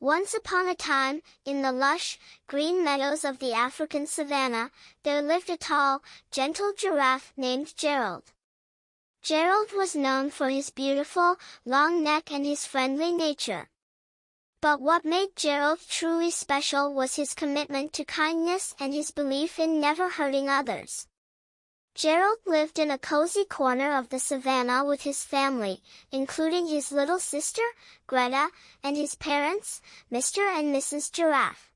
Once upon a time, in the lush, green meadows of the African savanna, there lived a tall, gentle giraffe named Gerald. Gerald was known for his beautiful, long neck and his friendly nature. But what made Gerald truly special was his commitment to kindness and his belief in never hurting others. Gerald lived in a cozy corner of the savanna with his family, including his little sister, Greta, and his parents, Mr. and Mrs. Giraffe.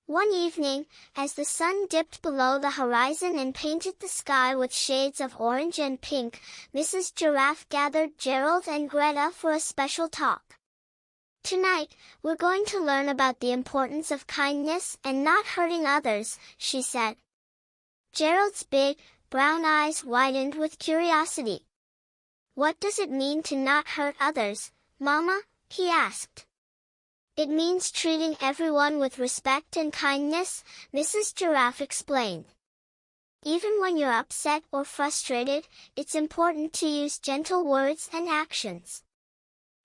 One evening, as the sun dipped below the horizon and painted the sky with shades of orange and pink, Mrs. Giraffe gathered Gerald and Greta for a special talk. "Tonight, we're going to learn about the importance of kindness and not hurting others," she said. Gerald's big, brown eyes widened with curiosity. "What does it mean to not hurt others, Mama?" he asked. "It means treating everyone with respect and kindness," Mrs. Giraffe explained. "Even when you're upset or frustrated, it's important to use gentle words and actions.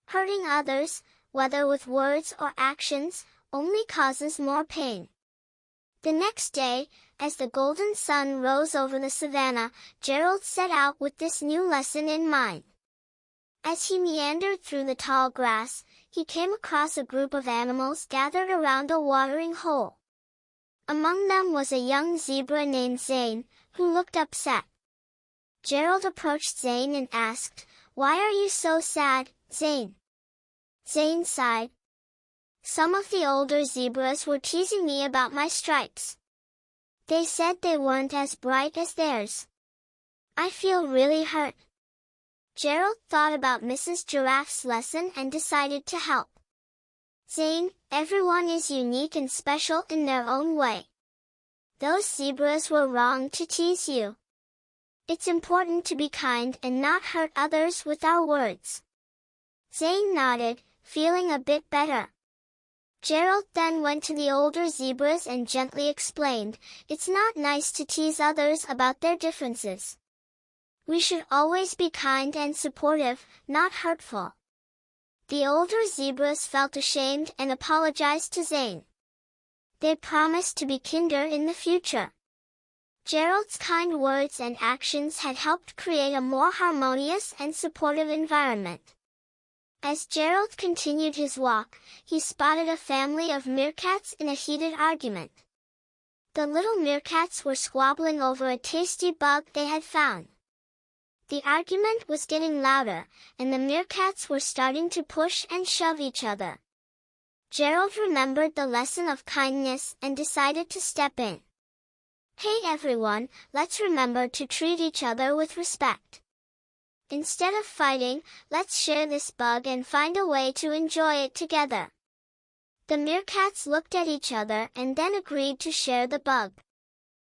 Hurting others, whether with words or actions, only causes more pain." The next day, as the golden sun rose over the savanna, Gerald set out with this new lesson in mind. As he meandered through the tall grass, he came across a group of animals gathered around a watering hole. Among them was a young zebra named Zane, who looked upset. Gerald approached Zane and asked, "Why are you so sad, Zane?" Zane sighed. "Some of the older zebras were teasing me about my stripes. They said they weren't as bright as theirs. I feel really hurt." Gerald thought about Mrs. Giraffe's lesson and decided to help. "Zane, everyone is unique and special in their own way. Those zebras were wrong to tease you. It's important to be kind and not hurt others with our words." Zane nodded, feeling a bit better. Gerald then went to the older zebras and gently explained, "It's not nice to tease others about their differences. We should always be kind and supportive, not hurtful." The older zebras felt ashamed and apologized to Zane. They promised to be kinder in the future. Gerald's kind words and actions had helped create a more harmonious and supportive environment. As Gerald continued his walk, he spotted a family of meerkats in a heated argument. The little meerkats were squabbling over a tasty bug they had found. The argument was getting louder, and the meerkats were starting to push and shove each other. Gerald remembered the lesson of kindness and decided to step in. "Hey everyone, let's remember to treat each other with respect. Instead of fighting, let's share this bug and find a way to enjoy it together." The meerkats looked at each other and then agreed to share the bug.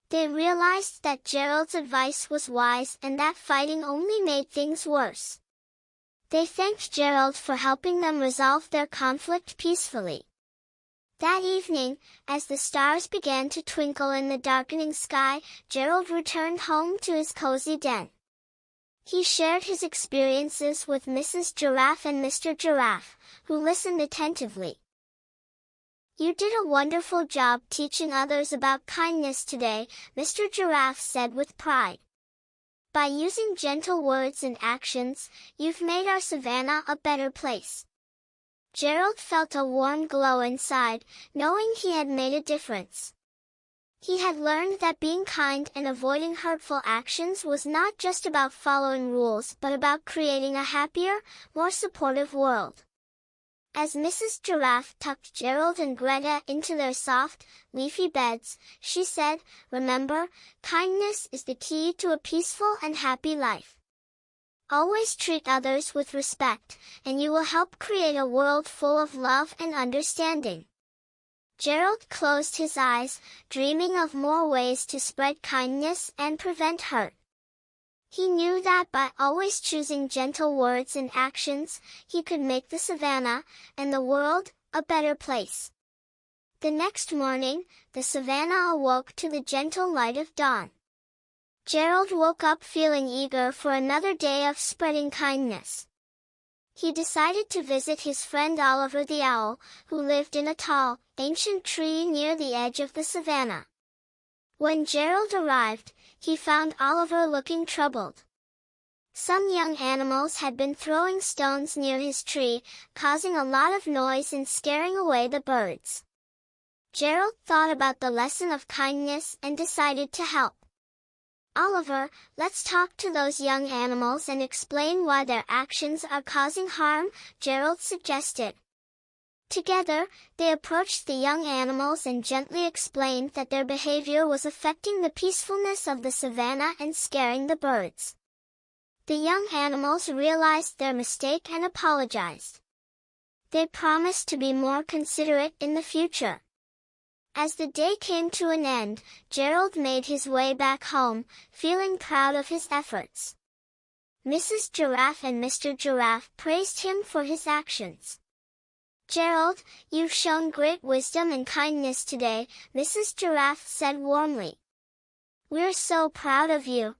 They realized that Gerald's advice was wise and that fighting only made things worse. They thanked Gerald for helping them resolve their conflict peacefully. That evening, as the stars began to twinkle in the darkening sky, Gerald returned home to his cozy den. He shared his experiences with Mrs. Giraffe and Mr. Giraffe, who listened attentively. "You did a wonderful job teaching others about kindness today," Mr. Giraffe said with pride. "By using gentle words and actions, you've made our savanna a better place." Gerald felt a warm glow inside, knowing he had made a difference. He had learned that being kind and avoiding hurtful actions was not just about following rules but about creating a happier, more supportive world. As Mrs. Giraffe tucked Gerald and Greta into their soft, leafy beds, she said, "Remember, kindness is the key to a peaceful and happy life. Always treat others with respect, and you will help create a world full of love and understanding." Gerald closed his eyes, dreaming of more ways to spread kindness and prevent hurt. He knew that by always choosing gentle words and actions, he could make the savanna, and the world, a better place. The next morning, the savanna awoke to the gentle light of dawn. Gerald woke up feeling eager for another day of spreading kindness. he decided to visit his friend Oliver the owl, who lived in a tall, ancient tree near the edge of the savannah. When Gerald arrived, he found Oliver looking troubled. Some young animals had been throwing stones near his tree, causing a lot of noise and scaring away the birds. Gerald thought about the lesson of kindness and decided to help. "Oliver, let's talk to those young animals and explain why their actions are causing harm," Gerald suggested. Together, they approached the young animals and gently explained that their behavior was affecting the peacefulness of the savannah and scaring the birds. The young animals realized their mistake and apologized. They promised to be more considerate in the future. As the day came to an end, Gerald made his way back home, feeling proud of his efforts. Mrs. Giraffe and Mr. Giraffe praised him for his actions. "Gerald, you've shown great wisdom and kindness today," Mrs. Giraffe said warmly. "We're so proud of you."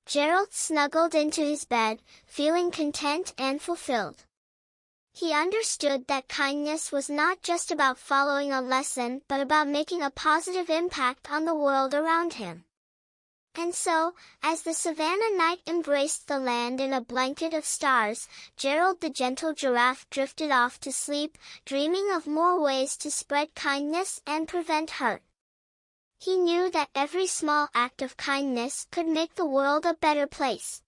Gerald snuggled into his bed, feeling content and fulfilled. He understood that kindness was not just about following a lesson but about making a positive impact on the world around him. And so, as the savannah night embraced the land in a blanket of stars, Gerald the gentle giraffe drifted off to sleep, dreaming of more ways to spread kindness and prevent hurt. He knew that every small act of kindness could make the world a better place.